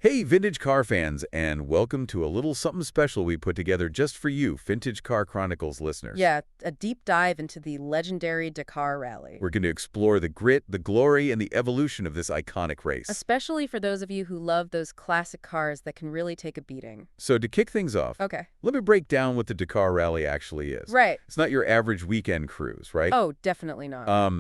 Hey, vintage car fans, and welcome to a little something special we put together just for you, Vintage Car Chronicles listeners. Yeah, a deep dive into the legendary Dakar Rally. We're going to explore the grit, the glory, and the evolution of this iconic race. Especially for those of you who love those classic cars that can really take a beating. So to kick things off, Okay. let me break down what the Dakar Rally actually is. Right. It's not your average weekend cruise, right? Oh, definitely not.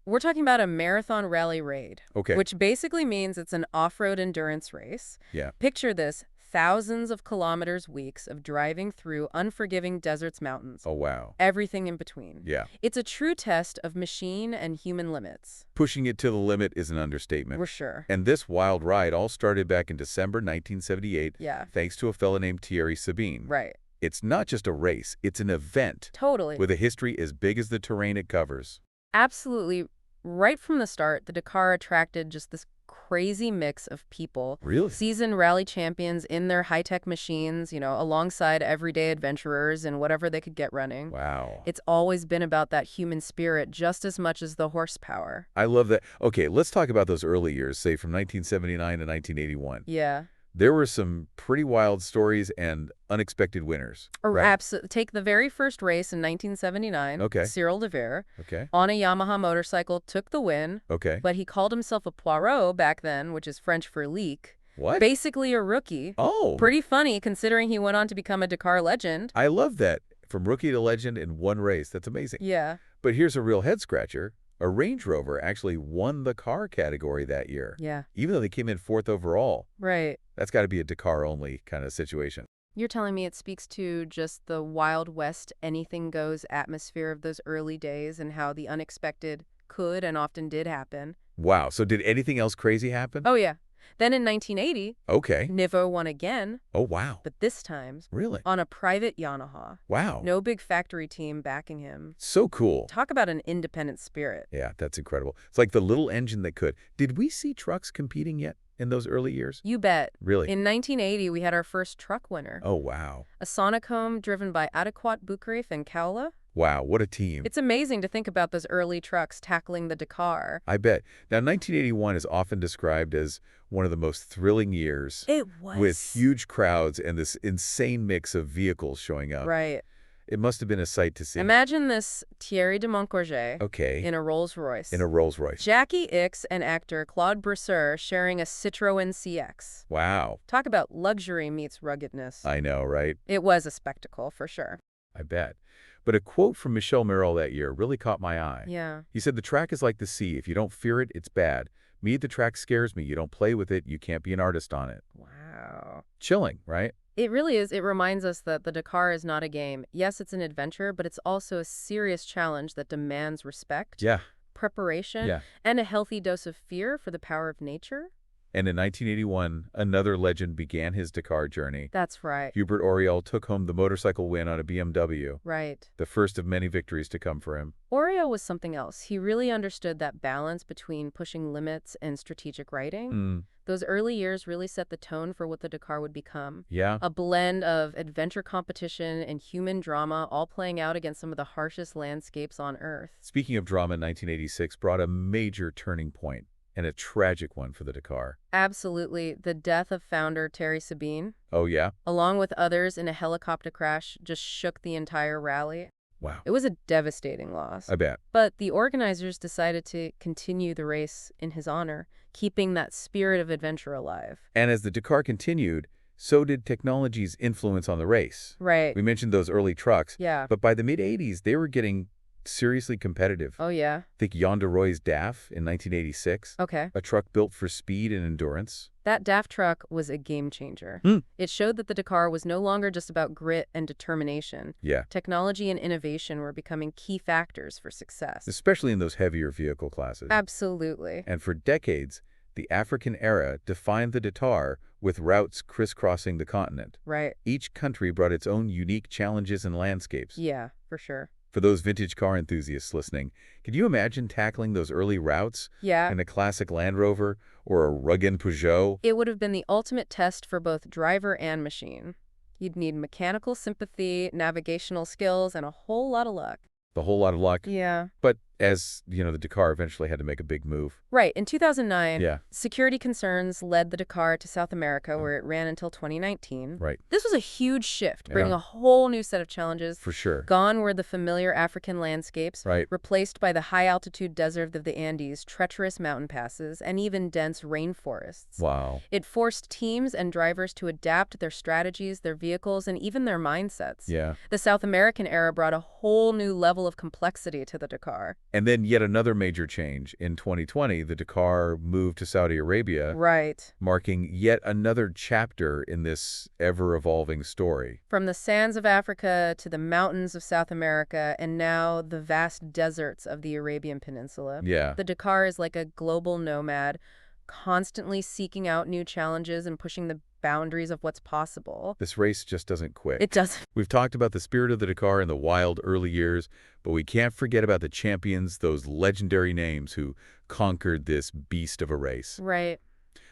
We're talking about a marathon rally raid. Okay. Which basically means it's an off-road endurance race. Yeah. Picture this, thousands of kilometers, weeks of driving through unforgiving deserts, mountains. Oh, wow. Everything in between. Yeah. It's a true test of machine and human limits. Pushing it to the limit is an understatement. We're sure. And this wild ride all started back in December 1978, Yeah. thanks to a fella named Thierry Sabine. Right. It's not just a race, it's an event. Totally. With a history as big as the terrain it covers. Absolutely. Right from the start, the Dakar attracted just this crazy mix of people. Really? Seasoned rally champions in their high-tech machines, alongside everyday adventurers and whatever they could get running. Wow. It's always been about that human spirit just as much as the horsepower. I love that. Okay, let's talk about those early years, say from 1979 to 1981. Yeah. There were some pretty wild stories and unexpected winners. Right? Absolutely. Take the very first race in 1979. Okay. Cyril Neveu, Okay. on a Yamaha motorcycle, took the win. Okay. But he called himself a poireau back then, which is French for leak. What? Basically a rookie. Oh. Pretty funny considering he went on to become a Dakar legend. I love that. From rookie to legend in one race. That's amazing. Yeah. But here's a real head-scratcher. A Range Rover actually won the car category that year. Yeah. Even though they came in 4th overall. Right. That's got to be a Dakar-only kind of situation. You're telling me it speaks to just the Wild West, anything-goes atmosphere of those early days and how the unexpected could and often did happen. Wow. So did anything else crazy happen? Oh, yeah. Then in 1980, Okay. Neveu won again, Oh, wow. but this time Really? on a private Yamaha. Wow. No big factory team backing him. So cool. Talk about an independent spirit. Yeah, that's incredible. It's like the little engine that could. Did we see trucks competing yet in those early years? You bet. Really? In 1980, we had our first truck winner. Oh, wow. A Sonicome driven by Adequat Bukrif and Kaula. Wow, what a team. It's amazing to think about those early trucks tackling the Dakar. I bet. Now, 1981 is often described as one of the most thrilling years. It was. With huge crowds and this insane mix of vehicles showing up. Right. It must have been a sight to see. Imagine this Thierry de Montcourget Okay. in a Rolls-Royce. In a Rolls-Royce. Jackie Ickx and actor Claude Brasseur sharing a Citroën CX. Wow. Talk about luxury meets ruggedness. I know, right? It was a spectacle, for sure. I bet. But a quote from Michel Merrill that year really caught my eye. Yeah. He said, "The track is like the sea. If you don't fear it, it's bad. Me, the track scares me. You don't play with it, you can't be an artist on it." Wow. Chilling, right? It really is. It reminds us that the Dakar is not a game. Yes, it's an adventure, but it's also a serious challenge that demands respect, Yeah. preparation, Yeah. and a healthy dose of fear for the power of nature. And in 1981, another legend began his Dakar journey. That's right. Hubert Auriol took home the motorcycle win on a BMW, Right. the first of many victories to come for him. Oreo was something else. He really understood that balance between pushing limits and strategic riding. Those early years really set the tone for what the Dakar would become. Yeah. A blend of adventure competition and human drama, all playing out against some of the harshest landscapes on Earth. Speaking of drama, 1986 brought a major turning point, and a tragic one for the Dakar. Absolutely. The death of founder Thierry Sabine, Oh, yeah? along with others in a helicopter crash, just shook the entire rally. Wow. It was a devastating loss. I bet. But the organizers decided to continue the race in his honor, keeping that spirit of adventure alive. And as the Dakar continued, so did technology's influence on the race. Right. We mentioned those early trucks, Yeah. but by the mid-'80s, they were getting seriously competitive. Oh, yeah. Think Yonda Roy's DAF in 1986, Okay. a truck built for speed and endurance. That DAF truck was a game changer. It showed that the Dakar was no longer just about grit and determination. Yeah, Technology and innovation were becoming key factors for success. especially in those heavier vehicle classes. Absolutely. And for decades, the African era defined the Dakar with routes crisscrossing the continent. Right. Each country brought its own unique challenges and landscapes. Yeah, for sure. For those vintage car enthusiasts listening, could you imagine tackling those early routes Yeah. in a classic Land Rover or a rugged Peugeot? It would have been the ultimate test for both driver and machine. You'd need mechanical sympathy, navigational skills, and a whole lot of luck. The whole lot of luck. Yeah. But As, the Dakar eventually had to make a big move. Right. In 2009, Yeah. security concerns led the Dakar to South America, where it ran until 2019. Right. This was a huge shift, Yeah. bringing a whole new set of challenges. For sure. Gone were the familiar African landscapes, Right. replaced by the high-altitude desert of the Andes, treacherous mountain passes, and even dense rainforests. Wow. It forced teams and drivers to adapt their strategies, their vehicles, and even their mindsets. Yeah. The South American era brought a whole new level of complexity to the Dakar. And then yet another major change. In 2020, the Dakar moved to Saudi Arabia, Right. marking yet another chapter in this ever-evolving story. From the sands of Africa to the mountains of South America, and now the vast deserts of the Arabian Peninsula. Yeah. The Dakar is like a global nomad, constantly seeking out new challenges and pushing the boundaries of what's possible. This race just doesn't quit. It doesn't. We've talked about the spirit of the Dakar in the wild early years, but we can't forget about the champions, those legendary names who conquered this beast of a race. Right.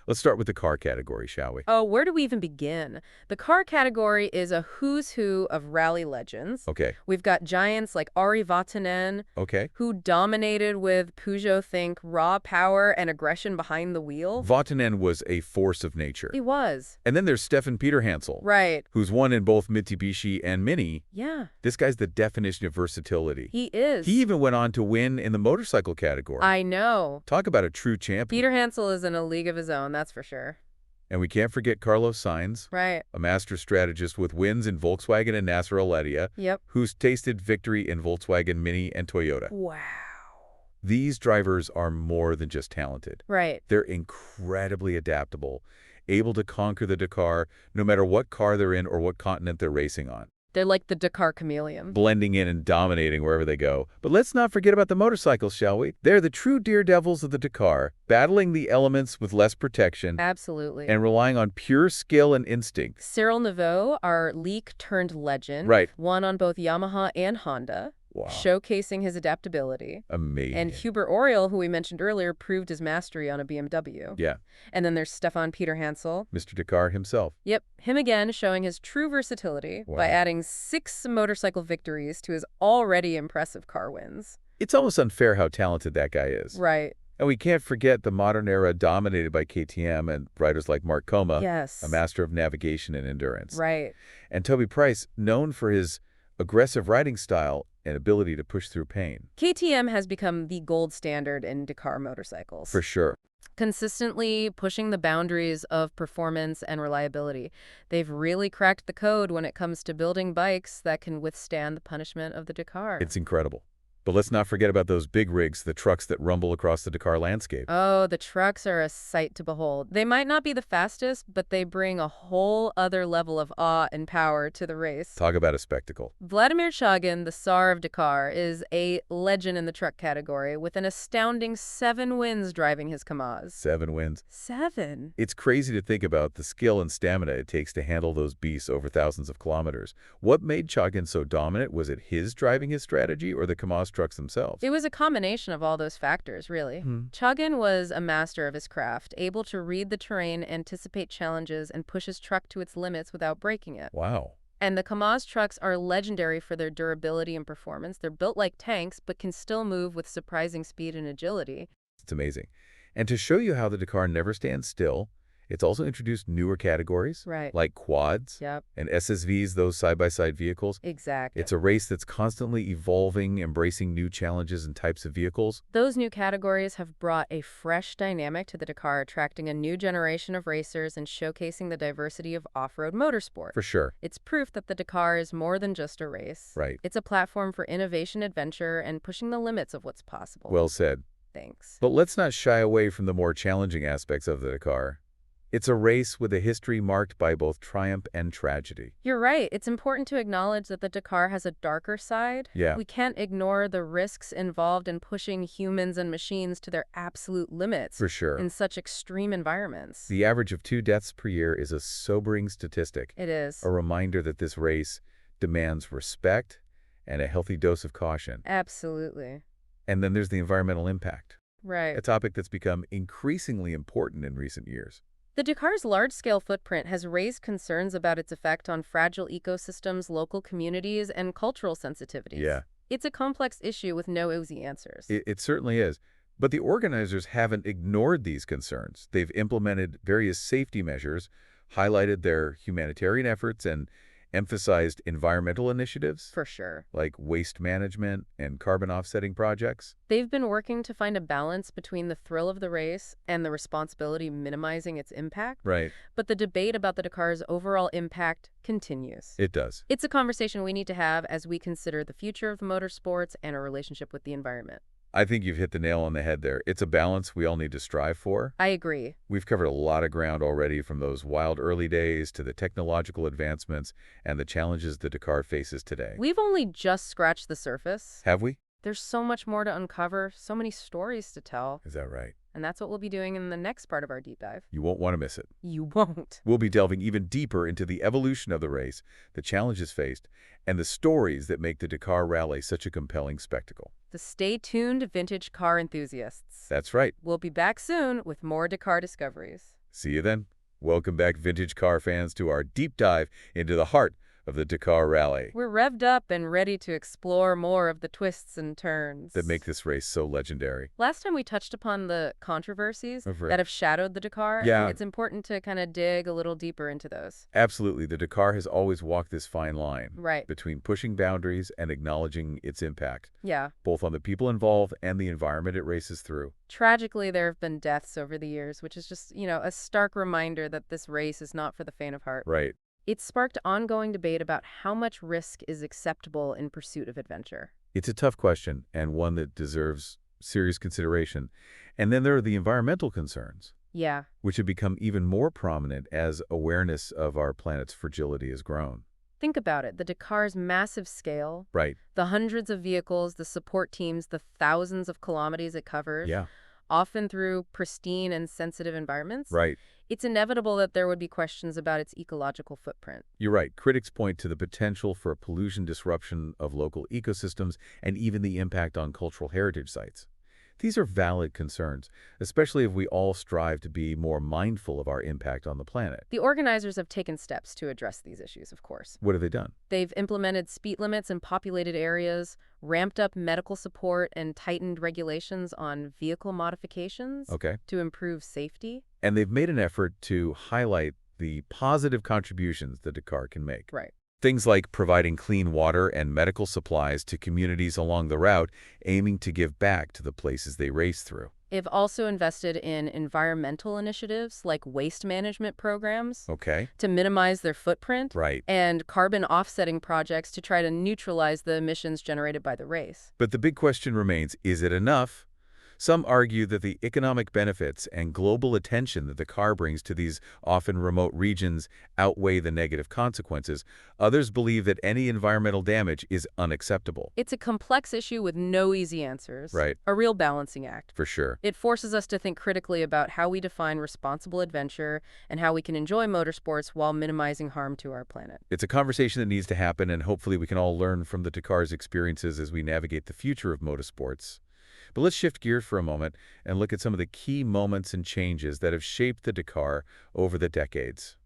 Let's start with the car category, shall we? Oh, where do we even begin? The car category is a who's who of rally legends. Okay. We've got giants like Ari Vatanen, Okay. who dominated with Peugeot think raw power and aggression behind the wheel. Vatanen was a force of nature. He was. And then there's Stéphane Peterhansel, Right. who's won in both Mitsubishi and Mini. Yeah, This guy's the definition of versatility. he is. He even went on to win in the motorcycle category. I know. Talk about a true champion. Peterhansel is in a league of his own, that's for sure. And we can't forget Carlos Sainz, Right. a master strategist with wins in Volkswagen and Nasser Al-Attiyah, Yep. who's tasted victory in Volkswagen, Mini, and Toyota. Wow. These drivers are more than just talented. Right. They're incredibly adaptable, able to conquer the Dakar no matter what car they're in or what continent they're racing on, They're like the Dakar chameleon. blending in and dominating wherever they go. But let's not forget about the motorcycles, shall we? They're the true daredevils of the Dakar, battling the elements with less protection Absolutely. and relying on pure skill and instinct. Cyril Neveu, our leak-turned-legend, Right. won on both Yamaha and Honda, Wow. showcasing his adaptability. Amazing. And Hubert Oriol, who we mentioned earlier, proved his mastery on a BMW. Yeah, And then there's Stéphane Peterhansel. Mr. Dakar himself. Yep, him again showing his true versatility Wow. by adding 6 motorcycle victories to his already impressive car wins. It's almost unfair how talented that guy is. Right. And we can't forget the modern era dominated by KTM and riders like Mark Coma, Yes. a master of navigation and endurance. Right. And Toby Price, known for his aggressive riding style and ability to push through pain. KTM has become the gold standard in Dakar motorcycles. For sure. Consistently pushing the boundaries of performance and reliability. They've really cracked the code when it comes to building bikes that can withstand the punishment of the Dakar. It's incredible. But let's not forget about those big rigs, the trucks that rumble across the Dakar landscape. Oh, the trucks are a sight to behold. They might not be the fastest, but they bring a whole other level of awe and power to the race. Talk about a spectacle. Vladimir Chagin, the Tsar of Dakar, is a legend in the truck category with an astounding 7 wins driving his Kamaz. 7 wins. 7? It's crazy to think about the skill and stamina it takes to handle those beasts over thousands of kilometers. What made Chagin so dominant? Was it his driving his strategy or the Kamaz trucks themselves? It was a combination of all those factors, really. Chagin was a master of his craft, able to read the terrain, anticipate challenges, and push his truck to its limits without breaking it. Wow. And the Kamaz trucks are legendary for their durability and performance. They're built like tanks, but can still move with surprising speed and agility. It's amazing. And to show you how the Dakar never stands still, it's also introduced newer categories, Right. like quads Yep, and SSVs, those side-by-side vehicles. exactly. It's a race that's constantly evolving, embracing new challenges and types of vehicles. Those new categories have brought a fresh dynamic to the Dakar, attracting a new generation of racers and showcasing the diversity of off-road motorsport. For sure. It's proof that the Dakar is more than just a race. Right. It's a platform for innovation, adventure, and pushing the limits of what's possible. Well said. Thanks. But let's not shy away from the more challenging aspects of the Dakar. It's a race with a history marked by both triumph and tragedy. You're right. It's important to acknowledge that the Dakar has a darker side. Yeah. We can't ignore the risks involved in pushing humans and machines to their absolute limits For sure. in such extreme environments. The average of 2 deaths per year is a sobering statistic, It is. a reminder that this race demands respect and a healthy dose of caution. Absolutely. And then there's the environmental impact, Right. a topic that's become increasingly important in recent years. The Dakar's large-scale footprint has raised concerns about its effect on fragile ecosystems, local communities, and cultural sensitivities. Yeah. It's a complex issue with no easy answers. It certainly is. But the organizers haven't ignored these concerns. They've implemented various safety measures, highlighted their humanitarian efforts, and emphasized environmental initiatives For sure. like waste management and carbon offsetting projects. They've been working to find a balance between the thrill of the race and the responsibility minimizing its impact. Right. But the debate about the Dakar's overall impact continues. It does. It's a conversation we need to have as we consider the future of motorsports and our relationship with the environment. I think you've hit the nail on the head there. It's a balance we all need to strive for. I agree. We've covered a lot of ground already, from those wild early days to the technological advancements and the challenges the Dakar faces today. We've only just scratched the surface. Have we? There's so much more to uncover, so many stories to tell. Is that right? And that's what we'll be doing in the next part of our deep dive. You won't want to miss it. You won't. We'll be delving even deeper into the evolution of the race, the challenges faced, and the stories that make the Dakar Rally such a compelling spectacle. So stay tuned, vintage car enthusiasts. That's right. We'll be back soon with more Dakar discoveries. See you then. Welcome back, vintage car fans, to our deep dive into the heart of the Dakar Rally We're revved up and ready to explore more of the twists and turns that make this race so legendary. Last time we touched upon the controversies Of right. that have shadowed the Dakar. Yeah. It's important to kind of dig a little deeper into those. Absolutely. The Dakar has always walked this fine line Right. between pushing boundaries and acknowledging its impact, Yeah. both on the people involved and the environment it races through. Tragically, there have been deaths over the years, which is just, a stark reminder that this race is not for the faint of heart. Right. It sparked ongoing debate about how much risk is acceptable in pursuit of adventure. It's a tough question, and one that deserves serious consideration. And then there are the environmental concerns, Yeah. which have become even more prominent as awareness of our planet's fragility has grown. Think about it. The Dakar's massive scale, Right. the hundreds of vehicles, the support teams, the thousands of kilometers it covers, Yeah. often through pristine and sensitive environments. Right. It's inevitable that there would be questions about its ecological footprint. You're right. Critics point to the potential for a pollution disruption of local ecosystems and even the impact on cultural heritage sites. These are valid concerns, especially if we all strive to be more mindful of our impact on the planet. The organizers have taken steps to address these issues, of course. What have they done? They've implemented speed limits in populated areas, ramped up medical support, and tightened regulations on vehicle modifications Okay. to improve safety. And they've made an effort to highlight the positive contributions that Dakar can make. Right. Things like providing clean water and medical supplies to communities along the route, aiming to give back to the places they race through. They've also invested in environmental initiatives like waste management programs Okay. to minimize their footprint, Right. and carbon offsetting projects to try to neutralize the emissions generated by the race. But the big question remains, is it enough? Some argue that the economic benefits and global attention that the car brings to these often remote regions outweigh the negative consequences. Others believe that any environmental damage is unacceptable. It's a complex issue with no easy answers. Right. A real balancing act. For sure. It forces us to think critically about how we define responsible adventure and how we can enjoy motorsports while minimizing harm to our planet. It's a conversation that needs to happen, and hopefully we can all learn from the Dakar's experiences as we navigate the future of motorsports. But let's shift gears for a moment and look at some of the key moments and changes that have shaped the Dakar over the decades.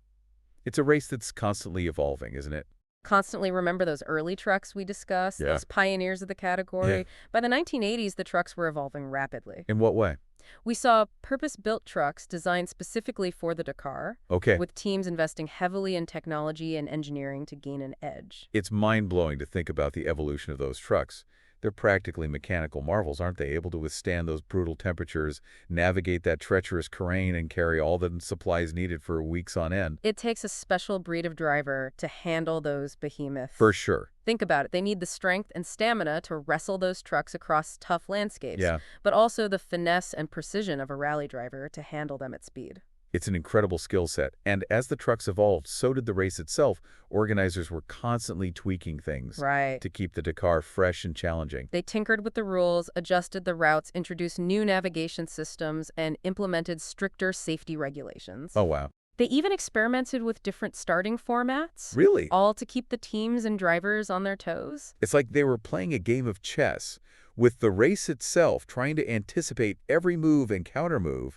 It's a race that's constantly evolving, isn't it? Constantly remember those early trucks we discussed, Yeah. those pioneers of the category. Yeah. By the 1980s, the trucks were evolving rapidly. In what way? We saw purpose-built trucks designed specifically for the Dakar, Okay. with teams investing heavily in technology and engineering to gain an edge. It's mind-blowing to think about the evolution of those trucks. They're practically mechanical marvels, aren't they? Able to withstand those brutal temperatures, navigate that treacherous terrain, and carry all the supplies needed for weeks on end. It takes a special breed of driver to handle those behemoths. For sure. Think about it. They need the strength and stamina to wrestle those trucks across tough landscapes, Yeah. but also the finesse and precision of a rally driver to handle them at speed. It's an incredible skill set, and as the trucks evolved, so did the race itself. Organizers were constantly tweaking things Right. to keep the Dakar fresh and challenging. They tinkered with the rules, adjusted the routes, introduced new navigation systems, and implemented stricter safety regulations. Oh, wow. They even experimented with different starting formats, Really? all to keep the teams and drivers on their toes. It's like they were playing a game of chess, with the race itself trying to anticipate every move and countermove.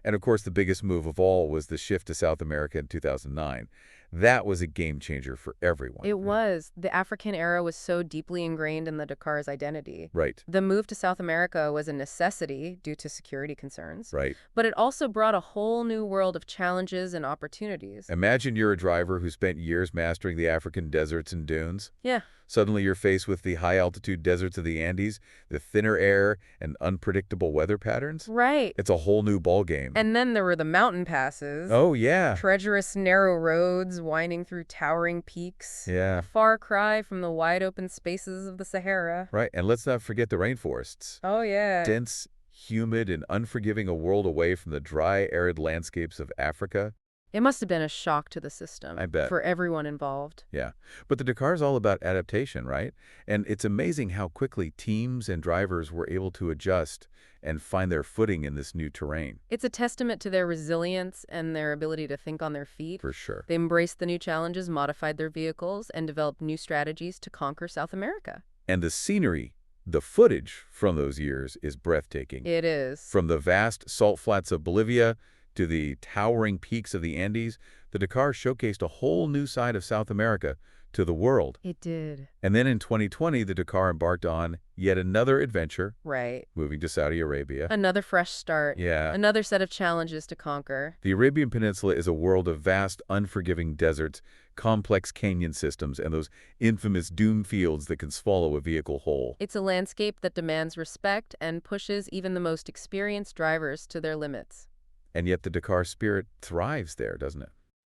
And of course, the biggest move of all was the shift to South America in 2009. That was a game changer for everyone. It was. The African era was so deeply ingrained in the Dakar's identity. Right, The move to South America was a necessity due to security concerns, right. but it also brought a whole new world of challenges and opportunities. Imagine you're a driver who spent years mastering the African deserts and dunes. Yeah. Suddenly you're faced with the high-altitude deserts of the Andes, the thinner air, and unpredictable weather patterns. Right. It's a whole new ballgame. And then there were the mountain passes. Oh, yeah. Treacherous narrow roads winding through towering peaks. Yeah. A far cry from the wide open spaces of the Sahara. Right, and let's not forget the rainforests. Oh, yeah. Dense, humid, and unforgiving, a world away from the dry, arid landscapes of Africa. It must have been a shock to the system. I bet. For everyone involved. Yeah, but the Dakar is all about adaptation, right? And it's amazing how quickly teams and drivers were able to adjust and find their footing in this new terrain. It's a testament to their resilience and their ability to think on their feet. For sure. They embraced the new challenges, modified their vehicles, and developed new strategies to conquer South America. And the scenery, the footage from those years is breathtaking. It is. From the vast salt flats of Bolivia to the towering peaks of the Andes, the Dakar showcased a whole new side of South America to the world. It did. And then in 2020, the Dakar embarked on yet another adventure, Right. moving to Saudi Arabia. Another fresh start. Yeah. Another set of challenges to conquer. The Arabian Peninsula is a world of vast, unforgiving deserts, complex canyon systems, and those infamous dune fields that can swallow a vehicle whole. It's a landscape that demands respect and pushes even the most experienced drivers to their limits. And yet the Dakar spirit thrives there, doesn't it?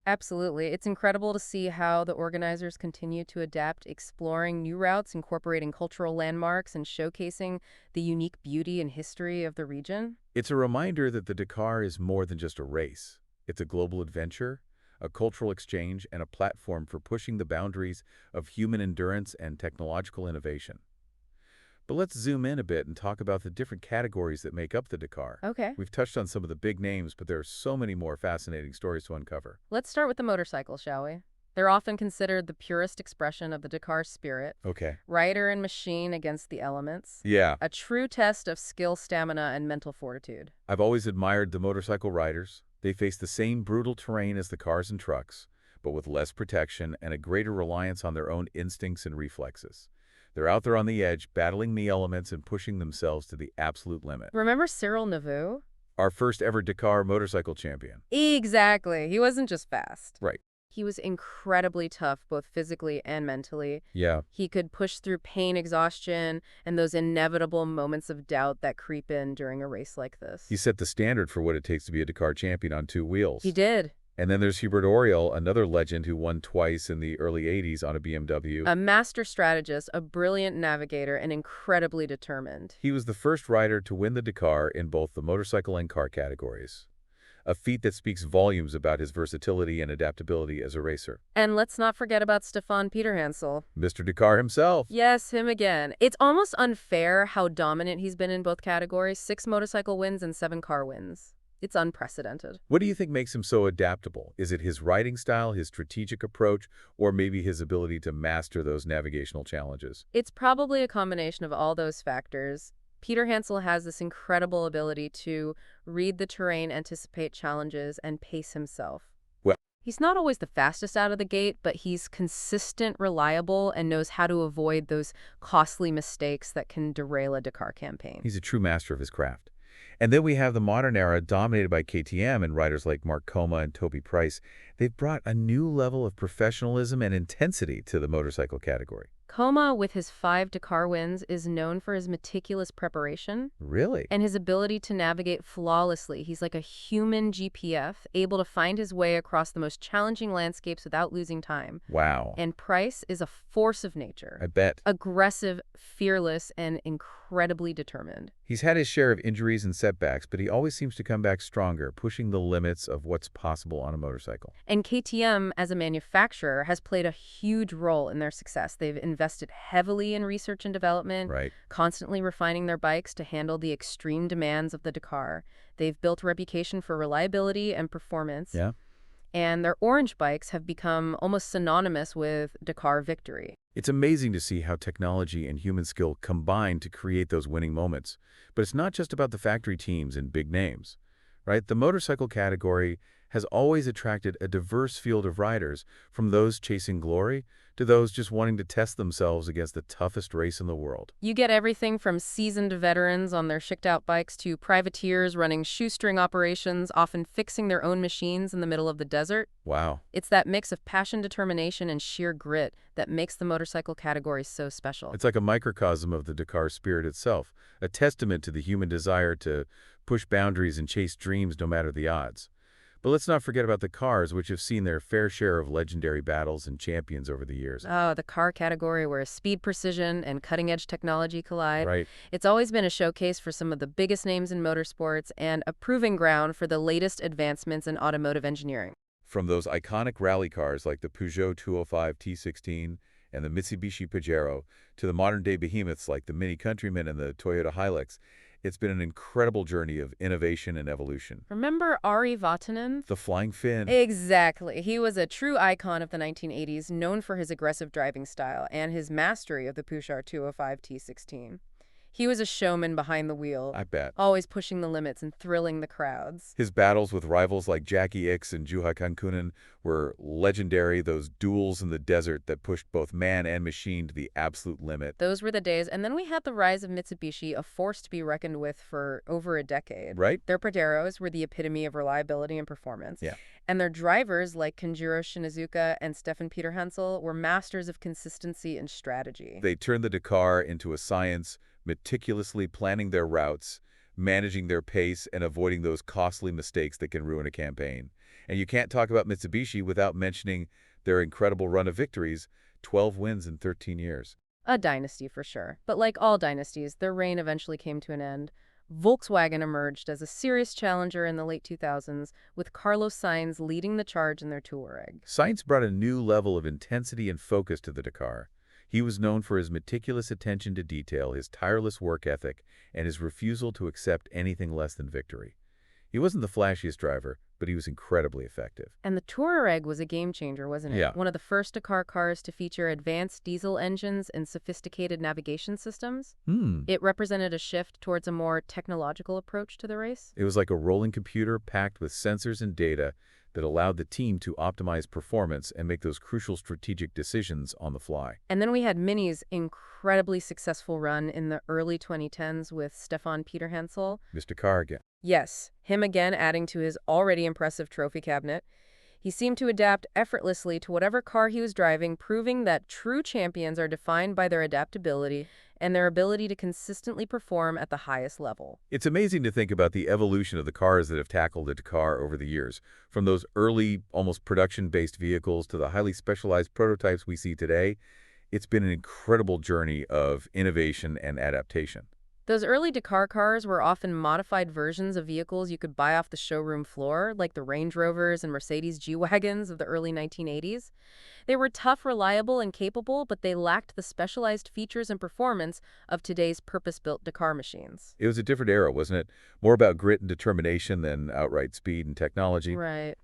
Absolutely. It's incredible to see how the organizers continue to adapt, exploring new routes, incorporating cultural landmarks, and showcasing the unique beauty and history of the region. It's a reminder that the Dakar is more than just a race. It's a global adventure, a cultural exchange, and a platform for pushing the boundaries of human endurance and technological innovation. But let's zoom in a bit and talk about the different categories that make up the Dakar. Okay. We've touched on some of the big names, but there are so many more fascinating stories to uncover. Let's start with the motorcycles, shall we? They're often considered the purest expression of the Dakar spirit. Okay. Rider and machine against the elements. Yeah, A true test of skill, stamina, and mental fortitude. I've always admired the motorcycle riders. They face the same brutal terrain as the cars and trucks, but with less protection and a greater reliance on their own instincts and reflexes. They're out there on the edge, battling the elements and pushing themselves to the absolute limit. Remember Cyril Neveu? Our first ever Dakar motorcycle champion. Exactly. He wasn't just fast. Right. He was incredibly tough, both physically and mentally. Yeah. He could push through pain, exhaustion, and those inevitable moments of doubt that creep in during a race like this. He set the standard for what it takes to be a Dakar champion on two wheels. He did. And then there's Hubert Oriol, another legend who won twice in the early 80s on a BMW. A master strategist, a brilliant navigator, and incredibly determined. He was the first rider to win the Dakar in both the motorcycle and car categories, a feat that speaks volumes about his versatility and adaptability as a racer. And let's not forget about Stéphane Peterhansel. Mr. Dakar himself. Yes, him again. It's almost unfair how dominant he's been in both categories. 6 motorcycle wins and 7 car wins. It's unprecedented. What do you think makes him so adaptable? Is it his riding style, his strategic approach, or maybe his ability to master those navigational challenges? It's probably a combination of all those factors. Peterhansel has this incredible ability to read the terrain, anticipate challenges, and pace himself. Well, He's not always the fastest out of the gate, but he's consistent, reliable, and knows how to avoid those costly mistakes that can derail a Dakar campaign. he's a true master of his craft. And then we have the modern era dominated by KTM and riders like Mark Coma and Toby Price. They've brought a new level of professionalism and intensity to the motorcycle category. Coma, with his 5 Dakar wins, is known for his meticulous preparation Really? and his ability to navigate flawlessly. He's like a human GPF, able to find his way across the most challenging landscapes without losing time. Wow. And Price is a force of nature. I bet. Aggressive, fearless, and incredibly determined. He's had his share of injuries and setbacks, but he always seems to come back stronger, pushing the limits of what's possible on a motorcycle. And KTM, as a manufacturer, has played a huge role in their success. They've invested heavily in research and development, Right. constantly refining their bikes to handle the extreme demands of the Dakar. They've built a reputation for reliability and performance. Yeah. And their orange bikes have become almost synonymous with Dakar victory. It's amazing to see how technology and human skill combine to create those winning moments. But it's not just about the factory teams and big names, right? The motorcycle category has always attracted a diverse field of riders, from those chasing glory to those just wanting to test themselves against the toughest race in the world. You get everything from seasoned veterans on their shicked-out bikes to privateers running shoestring operations, often fixing their own machines in the middle of the desert. Wow. It's that mix of passion, determination, and sheer grit that makes the motorcycle category so special. It's like a microcosm of the Dakar spirit itself, a testament to the human desire to push boundaries and chase dreams no matter the odds. But let's not forget about the cars, which have seen their fair share of legendary battles and champions over the years. Oh, the car category where speed, precision, and cutting-edge technology collide. Right. It's always been a showcase for some of the biggest names in motorsports and a proving ground for the latest advancements in automotive engineering. From those iconic rally cars like the Peugeot 205 T16 and the Mitsubishi Pajero to the modern-day behemoths like the Mini Countryman and the Toyota Hilux, it's been an incredible journey of innovation and evolution. Remember Ari Vatanen? The Flying Finn. Exactly. He was a true icon of the 1980s, known for his aggressive driving style and his mastery of the Peugeot 205 T16. He was a showman behind the wheel, I bet. always pushing the limits and thrilling the crowds. His battles with rivals like Jackie Ickx and Juha Kankkunen were legendary, those duels in the desert that pushed both man and machine to the absolute limit. Those were the days. And then we had the rise of Mitsubishi, a force to be reckoned with for over a decade. Right? Their Pajeros were the epitome of reliability and performance. Yeah. And their drivers, like Kenjiro Shinizuka and Stéphane Peterhansel, were masters of consistency and strategy. They turned the Dakar into a science, meticulously planning their routes, managing their pace, and avoiding those costly mistakes that can ruin a campaign. And you can't talk about Mitsubishi without mentioning their incredible run of victories, 12 wins in 13 years. A dynasty for sure. But like all dynasties, their reign eventually came to an end. Volkswagen emerged as a serious challenger in the late 2000s, with Carlos Sainz leading the charge in their Touareg. Sainz brought a new level of intensity and focus to the Dakar. He was known for his meticulous attention to detail, his tireless work ethic, and his refusal to accept anything less than victory. He wasn't the flashiest driver, but he was incredibly effective. And the Touareg was a game changer, wasn't it? Yeah. One of the first Dakar cars to feature advanced diesel engines and sophisticated navigation systems. It represented a shift towards a more technological approach to the race. It was like a rolling computer packed with sensors and data that allowed the team to optimize performance and make those crucial strategic decisions on the fly. And then we had Mini's incredibly successful run in the early 2010s with Stéphane Peterhansel. Mr. Carr again. Yes, him again adding to his already impressive trophy cabinet. He seemed to adapt effortlessly to whatever car he was driving, proving that true champions are defined by their adaptability and their ability to consistently perform at the highest level. It's amazing to think about the evolution of the cars that have tackled the Dakar over the years, from those early, almost production-based vehicles to the highly specialized prototypes we see today. It's been an incredible journey of innovation and adaptation. Those early Dakar cars were often modified versions of vehicles you could buy off the showroom floor, like the Range Rovers and Mercedes G-Wagons of the early 1980s. They were tough, reliable, and capable, but they lacked the specialized features and performance of today's purpose-built Dakar machines. It was a different era, wasn't it? More about grit and determination than outright speed and technology. Right.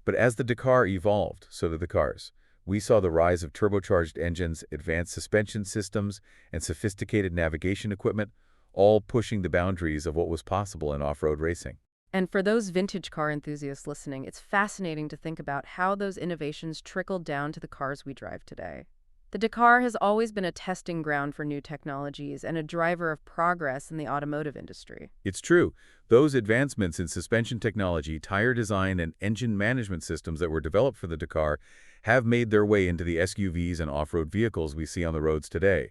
But as the Dakar evolved, so did the cars. We saw the rise of turbocharged engines, advanced suspension systems, and sophisticated navigation equipment, all pushing the boundaries of what was possible in off-road racing. And for those vintage car enthusiasts listening, it's fascinating to think about how those innovations trickled down to the cars we drive today. The Dakar has always been a testing ground for new technologies and a driver of progress in the automotive industry. It's true. Those advancements in suspension technology, tire design, and engine management systems that were developed for the Dakar have made their way into the SUVs and off-road vehicles we see on the roads today.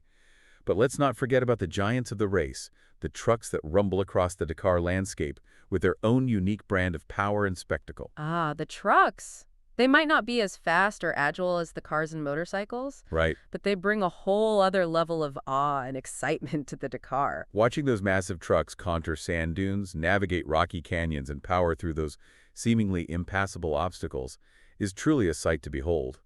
But let's not forget about the giants of the race, the trucks that rumble across the Dakar landscape with their own unique brand of power and spectacle. Ah, the trucks. They might not be as fast or agile as the cars and motorcycles, Right. but they bring a whole other level of awe and excitement to the Dakar. Watching those massive trucks contour sand dunes, navigate rocky canyons, and power through those seemingly impassable obstacles is truly a sight to behold.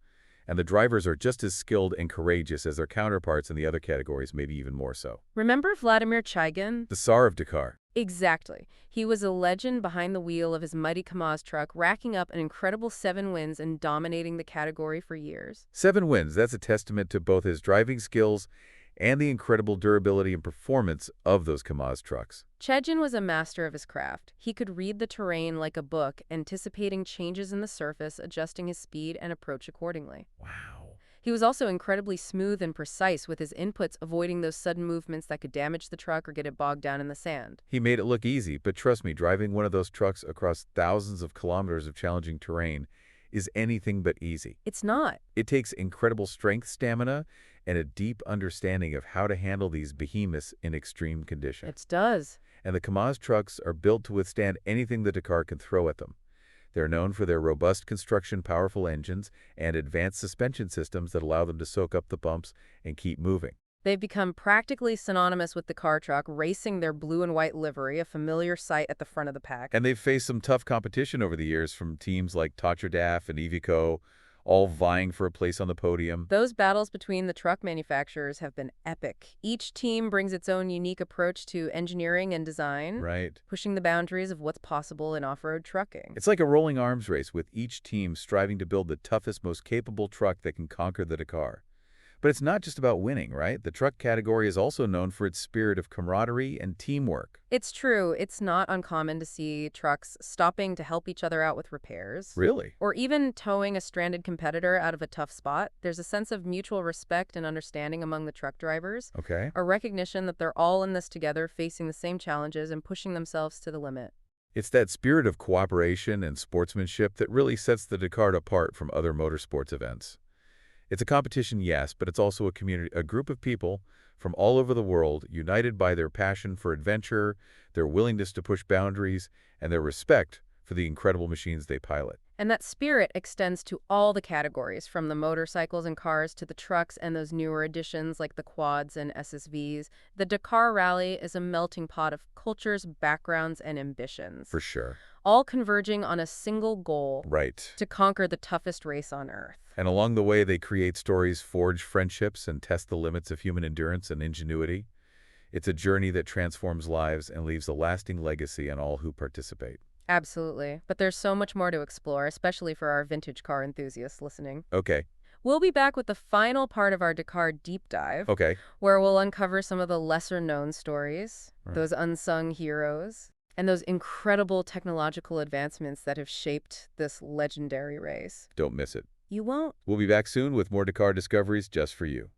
And the drivers are just as skilled and courageous as their counterparts in the other categories, maybe even more so. Remember Vladimir Chaikin? The Tsar of Dakar. Exactly. He was a legend behind the wheel of his mighty Kamaz truck, racking up an incredible 7 wins and dominating the category for years. 7 wins, that's a testament to both his driving skills and the incredible durability and performance of those Kamaz trucks. Chedjan was a master of his craft. He could read the terrain like a book, anticipating changes in the surface, adjusting his speed and approach accordingly. Wow. He was also incredibly smooth and precise with his inputs, avoiding those sudden movements that could damage the truck or get it bogged down in the sand. He made it look easy, but trust me, driving one of those trucks across thousands of kilometers of challenging terrain is anything but easy. It's not. It takes incredible strength, stamina, and a deep understanding of how to handle these behemoths in extreme conditions. It does. And the Kamaz trucks are built to withstand anything the Dakar can throw at them. They're known for their robust construction, powerful engines, and advanced suspension systems that allow them to soak up the bumps and keep moving. They've become practically synonymous with the car truck, racing their blue and white livery, a familiar sight at the front of the pack. And they've faced some tough competition over the years from teams like Totradaf and Iveco, all vying for a place on the podium. Those battles between the truck manufacturers have been epic. Each team brings its own unique approach to engineering and design, Right. pushing the boundaries of what's possible in off-road trucking. It's like a rolling arms race with each team striving to build the toughest, most capable truck that can conquer the Dakar. But it's not just about winning, right? The truck category is also known for its spirit of camaraderie and teamwork. It's true, it's not uncommon to see trucks stopping to help each other out with repairs. Really? Or even towing a stranded competitor out of a tough spot. There's a sense of mutual respect and understanding among the truck drivers, Okay. a recognition that they're all in this together, facing the same challenges and pushing themselves to the limit. It's that spirit of cooperation and sportsmanship that really sets the Dakar apart from other motorsports events. It's a competition, yes, but it's also a community, a group of people from all over the world united by their passion for adventure, their willingness to push boundaries, and their respect for the incredible machines they pilot. And that spirit extends to all the categories, from the motorcycles and cars to the trucks and those newer additions like the quads and SSVs. The Dakar Rally is a melting pot of cultures, backgrounds, and ambitions, For sure. all converging on a single goal: Right. to conquer the toughest race on Earth. And along the way, they create stories, forge friendships, and test the limits of human endurance and ingenuity. It's a journey that transforms lives and leaves a lasting legacy on all who participate. Absolutely. But there's so much more to explore, especially for our vintage car enthusiasts listening. Okay. We'll be back with the final part of our Dakar deep dive, Okay. where we'll uncover some of the lesser-known stories, Right. those unsung heroes, and those incredible technological advancements that have shaped this legendary race. Don't miss it. You won't? We'll be back soon with more Dakar discoveries just for you.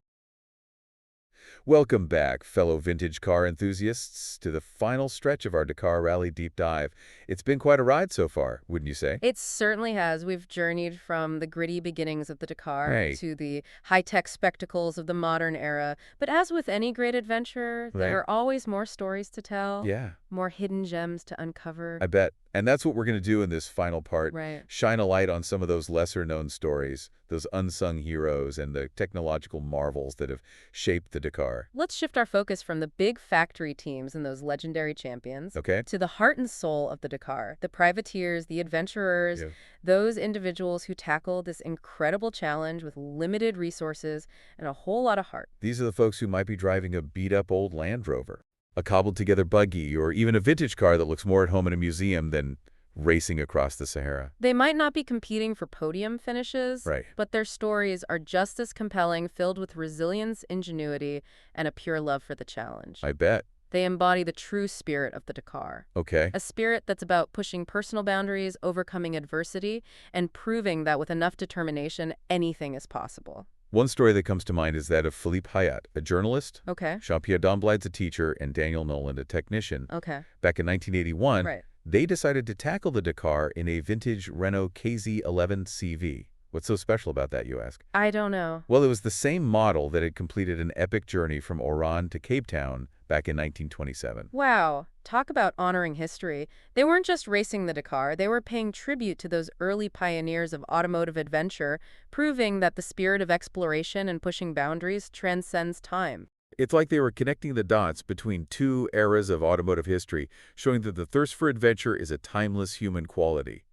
Welcome back, fellow vintage car enthusiasts, to the final stretch of our Dakar Rally deep dive. It's been quite a ride so far, wouldn't you say? It certainly has. We've journeyed from the gritty beginnings of the Dakar Right. to the high-tech spectacles of the modern era. But as with any great adventure, Right. there are always more stories to tell, Yeah, more hidden gems to uncover. I bet. And that's what we're going to do in this final part. Right. Shine a light on some of those lesser-known stories, those unsung heroes, and the technological marvels that have shaped the Dakar. Let's shift our focus from the big factory teams and those legendary champions Okay? to the heart and soul of the Dakar, the privateers, the adventurers, Yeah. those individuals who tackle this incredible challenge with limited resources and a whole lot of heart. These are the folks who might be driving a beat-up old Land Rover, a cobbled-together buggy, or even a vintage car that looks more at home in a museum than racing across the Sahara. They might not be competing for podium finishes, Right. but their stories are just as compelling, filled with resilience, ingenuity, and a pure love for the challenge. I bet. They embody the true spirit of the Dakar. Okay. A spirit that's about pushing personal boundaries, overcoming adversity, and proving that with enough determination, anything is possible. One story that comes to mind is that of Philippe Hayat, a journalist, Okay. Jean-Pierre Domblaid's a teacher, and Daniel Noland, a technician. Okay. Back in 1981, Right. they decided to tackle the Dakar in a vintage Renault KZ11 CV. What's so special about that, you ask? I don't know. Well, it was the same model that had completed an epic journey from Oran to Cape Town back in 1927. Wow. Talk about honoring history. They weren't just racing the Dakar, they were paying tribute to those early pioneers of automotive adventure, proving that the spirit of exploration and pushing boundaries transcends time. It's like they were connecting the dots between two eras of automotive history, showing that the thirst for adventure is a timeless human quality.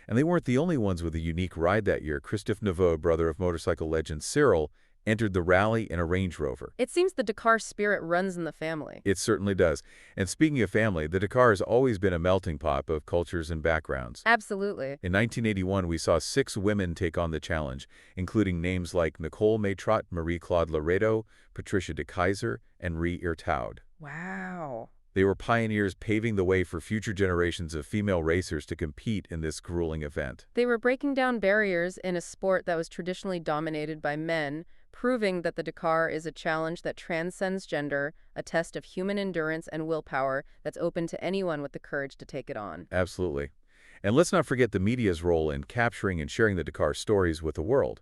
And they weren't the only ones with a unique ride that year. Cyril Neveu, brother of motorcycle legend Cyril, entered the rally in a Range Rover. It seems the Dakar spirit runs in the family. It certainly does. And speaking of family, the Dakar has always been a melting pot of cultures and backgrounds. Absolutely. In 1981, we saw 6 women take on the challenge, including names like Nicole Maitrot, Marie-Claude Loreto, Patricia de Keyser, and Rie Ertaud. Wow. They were pioneers paving the way for future generations of female racers to compete in this grueling event. They were breaking down barriers in a sport that was traditionally dominated by men, proving that the Dakar is a challenge that transcends gender, a test of human endurance and willpower that's open to anyone with the courage to take it on. Absolutely. And let's not forget the media's role in capturing and sharing the Dakar stories with the world.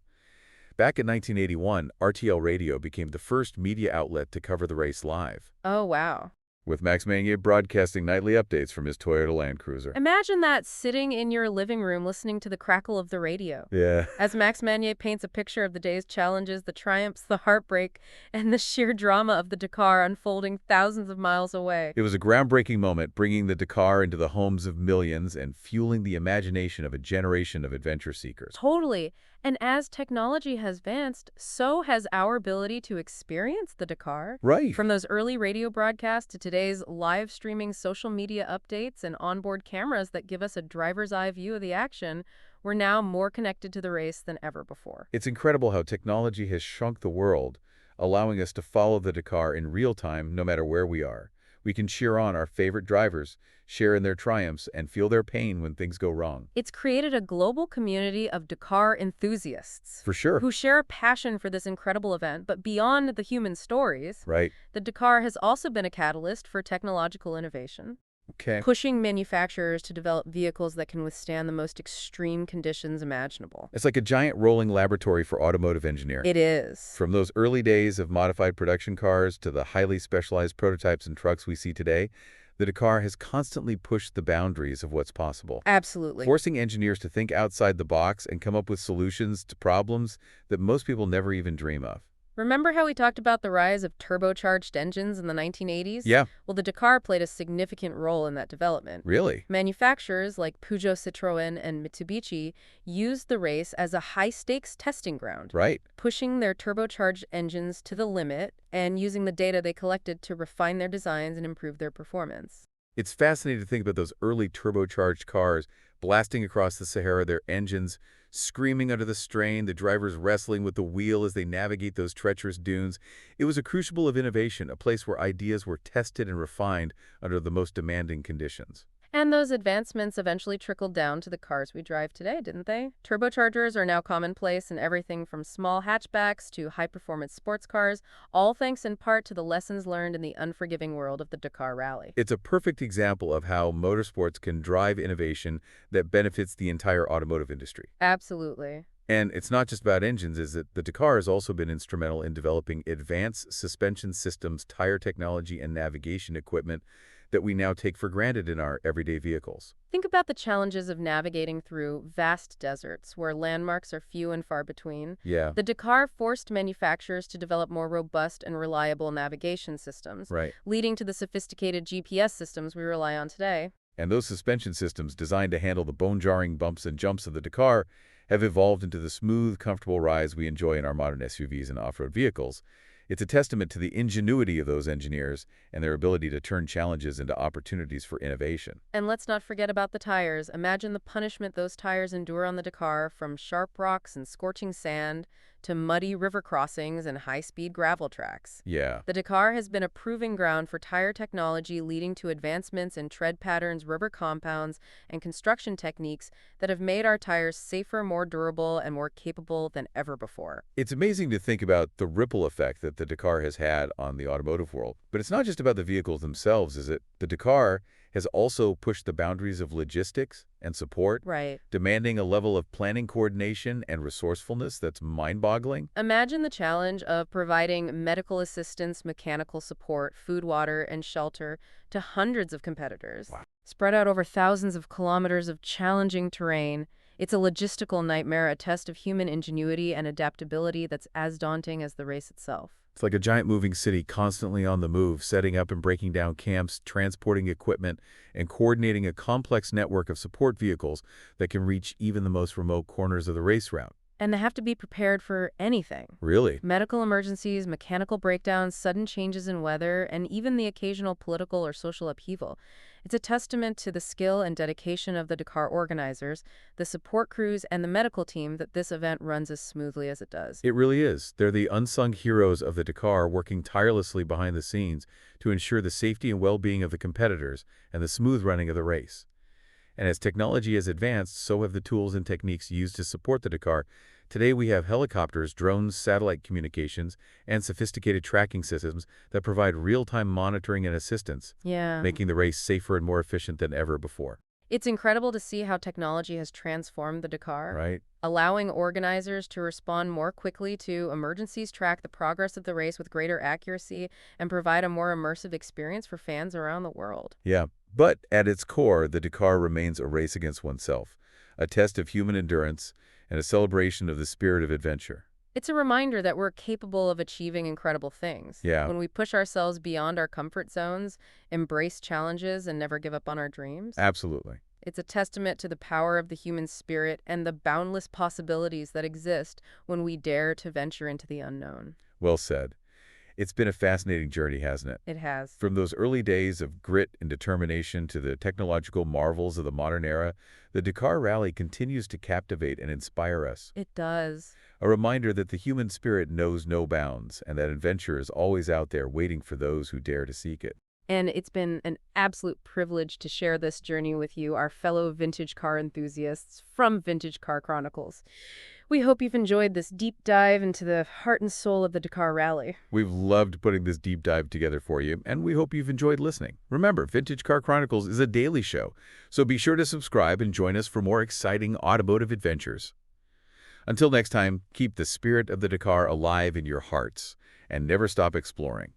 Back in 1981, RTL Radio became the first media outlet to cover the race live, Oh, wow. with Max Manier broadcasting nightly updates from his Toyota Land Cruiser. Imagine that sitting in your living room listening to the crackle of the radio. Yeah. As Max Manier paints a picture of the day's challenges, the triumphs, the heartbreak, and the sheer drama of the Dakar unfolding thousands of miles away. It was a groundbreaking moment, bringing the Dakar into the homes of millions and fueling the imagination of a generation of adventure seekers. Totally. And as technology has advanced, so has our ability to experience the Dakar. Right. From those early radio broadcasts to today's live streaming social media updates and onboard cameras that give us a driver's eye view of the action, we're now more connected to the race than ever before. It's incredible how technology has shrunk the world, allowing us to follow the Dakar in real time no matter where we are. We can cheer on our favorite drivers, share in their triumphs, and feel their pain when things go wrong. It's created a global community of Dakar enthusiasts For sure. who share a passion for this incredible event, but beyond the human stories, Right. the Dakar has also been a catalyst for technological innovation, Okay. pushing manufacturers to develop vehicles that can withstand the most extreme conditions imaginable. It's like a giant rolling laboratory for automotive engineering. It is. From those early days of modified production cars to the highly specialized prototypes and trucks we see today, the Dakar has constantly pushed the boundaries of what's possible, Absolutely. forcing engineers to think outside the box and come up with solutions to problems that most people never even dream of. Remember how we talked about the rise of turbocharged engines in the 1980s? Yeah, Well, the Dakar played a significant role in that development. really. Manufacturers like Peugeot, Citroën, and Mitsubishi used the race as a high-stakes testing ground, Right. pushing their turbocharged engines to the limit and using the data they collected to refine their designs and improve their performance. It's fascinating to think about those early turbocharged cars blasting across the Sahara, their engines screaming under the strain, the drivers wrestling with the wheel as they navigate those treacherous dunes. It was a crucible of innovation, a place where ideas were tested and refined under the most demanding conditions. And those advancements eventually trickled down to the cars we drive today, didn't they? Turbochargers are now commonplace in everything from small hatchbacks to high-performance sports cars, all thanks in part to the lessons learned in the unforgiving world of the Dakar Rally. It's a perfect example of how motorsports can drive innovation that benefits the entire automotive industry. Absolutely. And it's not just about engines, is it? The Dakar has also been instrumental in developing advanced suspension systems, tire technology, and navigation equipment that we now take for granted in our everyday vehicles. Think about the challenges of navigating through vast deserts where landmarks are few and far between. Yeah, The Dakar forced manufacturers to develop more robust and reliable navigation systems, right. leading to the sophisticated GPS systems we rely on today. And those suspension systems designed to handle the bone-jarring bumps and jumps of the Dakar have evolved into the smooth, comfortable rides we enjoy in our modern SUVs and off-road vehicles. It's a testament to the ingenuity of those engineers and their ability to turn challenges into opportunities for innovation. And let's not forget about the tires. Imagine the punishment those tires endure on the Dakar, from sharp rocks and scorching sand to muddy river crossings and high-speed gravel tracks. Yeah, The Dakar has been a proving ground for tire technology, leading to advancements in tread patterns, rubber compounds, and construction techniques that have made our tires safer, more durable, and more capable than ever before. it's amazing to think about the ripple effect that the Dakar has had on the automotive world. But it's not just about the vehicles themselves, is it? The Dakar has also pushed the boundaries of logistics and support, Right. demanding a level of planning coordination and resourcefulness that's mind-boggling. Imagine the challenge of providing medical assistance, mechanical support, food, water, and shelter to hundreds of competitors. Wow. Spread out over thousands of kilometers of challenging terrain. It's a logistical nightmare, a test of human ingenuity and adaptability that's as daunting as the race itself. It's like a giant moving city constantly on the move, setting up and breaking down camps, transporting equipment, and coordinating a complex network of support vehicles that can reach even the most remote corners of the race route. And they have to be prepared for anything. Really? Medical emergencies, mechanical breakdowns, sudden changes in weather, and even the occasional political or social upheaval. It's a testament to the skill and dedication of the Dakar organizers, the support crews, and the medical team that this event runs as smoothly as it does. It really is. They're the unsung heroes of the Dakar, working tirelessly behind the scenes to ensure the safety and well-being of the competitors and the smooth running of the race. And as technology has advanced, so have the tools and techniques used to support the Dakar. Today we have helicopters, drones, satellite communications, and sophisticated tracking systems that provide real-time monitoring and assistance, Yeah. making the race safer and more efficient than ever before. It's incredible to see how technology has transformed the Dakar, Right? allowing organizers to respond more quickly to emergencies, track the progress of the race with greater accuracy, and provide a more immersive experience for fans around the world. Yeah. But at its core, the Dakar remains a race against oneself, a test of human endurance, and a celebration of the spirit of adventure. It's a reminder that we're capable of achieving incredible things. Yeah, When we push ourselves beyond our comfort zones, embrace challenges, and never give up on our dreams. absolutely. It's a testament to the power of the human spirit and the boundless possibilities that exist when we dare to venture into the unknown. Well said. It's been a fascinating journey, hasn't it? It has. From those early days of grit and determination to the technological marvels of the modern era, the Dakar Rally continues to captivate and inspire us. It does. A reminder that the human spirit knows no bounds and that adventure is always out there waiting for those who dare to seek it. And it's been an absolute privilege to share this journey with you, our fellow vintage car enthusiasts from Vintage Car Chronicles. We hope you've enjoyed this deep dive into the heart and soul of the Dakar Rally. We've loved putting this deep dive together for you, and we hope you've enjoyed listening. Remember, Vintage Car Chronicles is a daily show, so be sure to subscribe and join us for more exciting automotive adventures. Until next time, keep the spirit of the Dakar alive in your hearts, and never stop exploring.